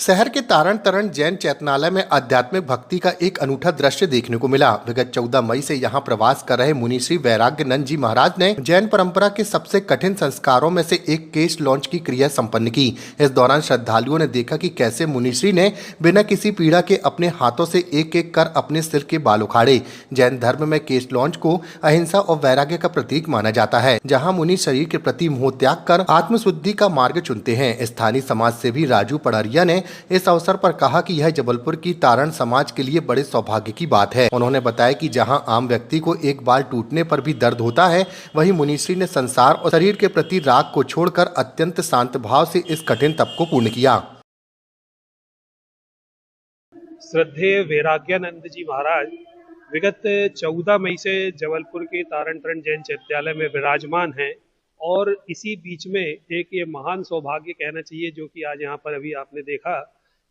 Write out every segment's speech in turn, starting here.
शहर के तारण तरण जैन चैतनालय में आध्यात्मिक भक्ति का एक अनूठा दृश्य देखने को मिला। विगत 14 मई से यहां प्रवास कर रहे मुनि श्री वैराग्यानंद जी महाराज ने जैन परंपरा के सबसे कठिन संस्कारों में से एक केश लॉन्च की क्रिया संपन्न की। इस दौरान श्रद्धालुओं ने देखा कि कैसे मुनिश्री ने बिना किसी पीड़ा के अपने हाथों से एक एक कर अपने सिर के बाल उखाड़े। जैन धर्म में केश लॉन्च को अहिंसा और वैराग्य का प्रतीक माना जाता है, जहाँ मुनि शरीर के प्रति मोह त्याग कर आत्मशुद्धि का मार्ग चुनते हैं। स्थानीय समाज सेवी राजू पड़रिया ने इस अवसर पर कहा कि यह जबलपुर की तारण समाज के लिए बड़े सौभाग्य की बात है। उन्होंने बताया कि जहां आम व्यक्ति को एक बाल टूटने पर भी दर्द होता है, वहीं मुनिश्री ने संसार और शरीर के प्रति राग को छोड़कर अत्यंत शांत भाव से इस कठिन तप को पूर्ण किया। श्रद्धेय वैराग्यानंद जी महाराज विगत 14 मई से जबलपुर के तारण तरण जैन चैत्यालय में विराजमान हैं और इसी बीच में एक ये महान सौभाग्य कहना चाहिए जो कि आज यहाँ पर अभी आपने देखा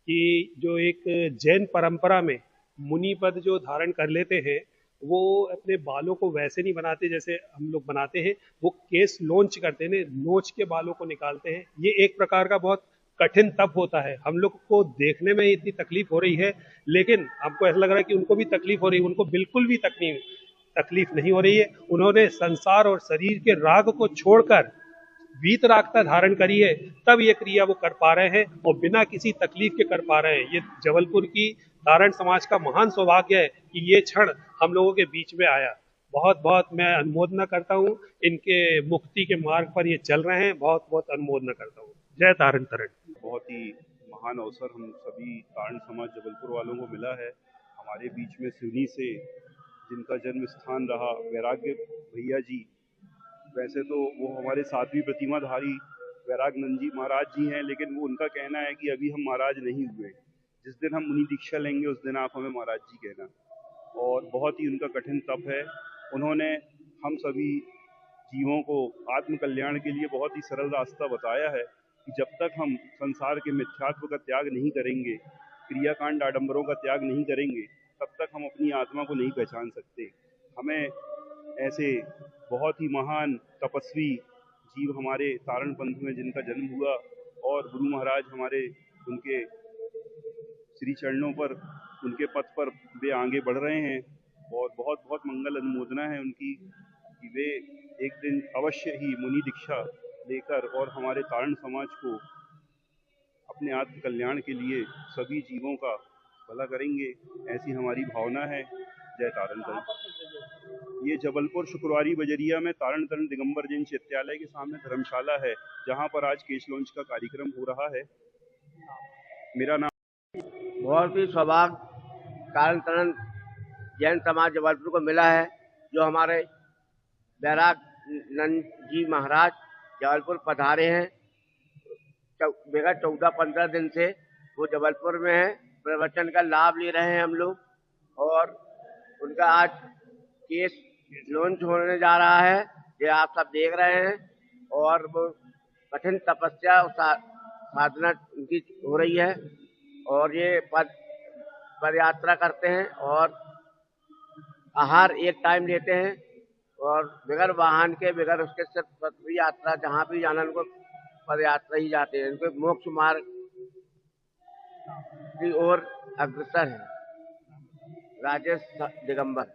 कि जो एक जैन परंपरा में मुनि पद जो धारण कर लेते हैं वो अपने बालों को वैसे नहीं बनाते जैसे हम लोग बनाते हैं, वो केस लॉन्च करते हैं, नोच के बालों को निकालते हैं। ये एक प्रकार का बहुत कठिन तप होता है। हम लोग को देखने में इतनी तकलीफ हो रही है, लेकिन हमको ऐसा लग रहा है कि उनको भी तकलीफ हो रही है। उनको बिल्कुल भी तकलीफ नहीं हो रही है। उन्होंने संसार और शरीर के राग को छोड़कर वीतरागता धारण करी है, तब ये क्रिया वो कर पा रहे हैं और बिना किसी तकलीफ के कर पा रहे हैं। ये जबलपुर की तारण समाज का महान सौभाग्य है कि ये क्षण हम लोगों के बीच में आया। बहुत बहुत मैं अनुमोदना करता हूँ, इनके मुक्ति के मार्ग पर ये चल रहे हैं। बहुत बहुत अनुमोदना करता हूँ। जय तारण तरण। बहुत ही महान अवसर हम सभी तारण समाज जबलपुर वालों को मिला है। हमारे बीच में सिवनी से जिनका जन्म स्थान रहा वैराग्य भैया जी, वैसे तो वो हमारे 7वीं प्रतिमाधारी वैराग्यानंद जी महाराज जी हैं, लेकिन वो उनका कहना है कि अभी हम महाराज नहीं हुए। जिस दिन हम मुनि दीक्षा लेंगे उस दिन आप हमें महाराज जी कहना। और बहुत ही उनका कठिन तप है। उन्होंने हम सभी जीवों को आत्म कल्याण के लिए बहुत ही सरल रास्ता बताया है कि जब तक हम संसार के मिथ्यात्व का त्याग नहीं करेंगे, क्रियाकांड आडंबरों का त्याग नहीं करेंगे, तब तक हम अपनी आत्मा को नहीं पहचान सकते। हमें ऐसे बहुत ही महान तपस्वी जीव हमारे तारण पंथ में जिनका जन्म हुआ और गुरु महाराज हमारे उनके श्री चरणों पर, उनके पथ पर वे आगे बढ़ रहे हैं और बहुत बहुत मंगल अनुमोदना है उनकी कि वे एक दिन अवश्य ही मुनि दीक्षा लेकर और हमारे तारण समाज को अपने आत्म कल्याण के लिए सभी जीवों का भला करेंगे। ऐसी हमारी भावना है। जय तारण तरण। ये जबलपुर शुक्रवारी बजरिया में तारण तरण दिगंबर जैन चैत्यालय के सामने धर्मशाला है, जहां पर आज केश लॉन्च का कार्यक्रम हो रहा है। मेरा नाम बहुत ही सौभाग्य तारण तरण जैन समाज जबलपुर को मिला है, जो हमारे वैराग्यानंद जी महाराज जबलपुर पधारे हैं। विगत 14-15 दिन से वो जबलपुर में हैं, प्रवचन का लाभ ले रहे हैं हम लोग। और उनका आज केस लॉन्च होने जा रहा है, ये आप सब देख रहे हैं। और वो कठिन तपस्या और साधना उनकी हो रही है और ये पद यात्रा करते हैं और आहार एक टाइम लेते हैं और बगैर वाहन के, बगैर उसके सिर्फ पद यात्रा, जहाँ भी जाना उनको पद यात्रा ही जाते हैं। उनके मोक्ष मार्ग की ओर अग्रसर है। राजेश दिगंबर।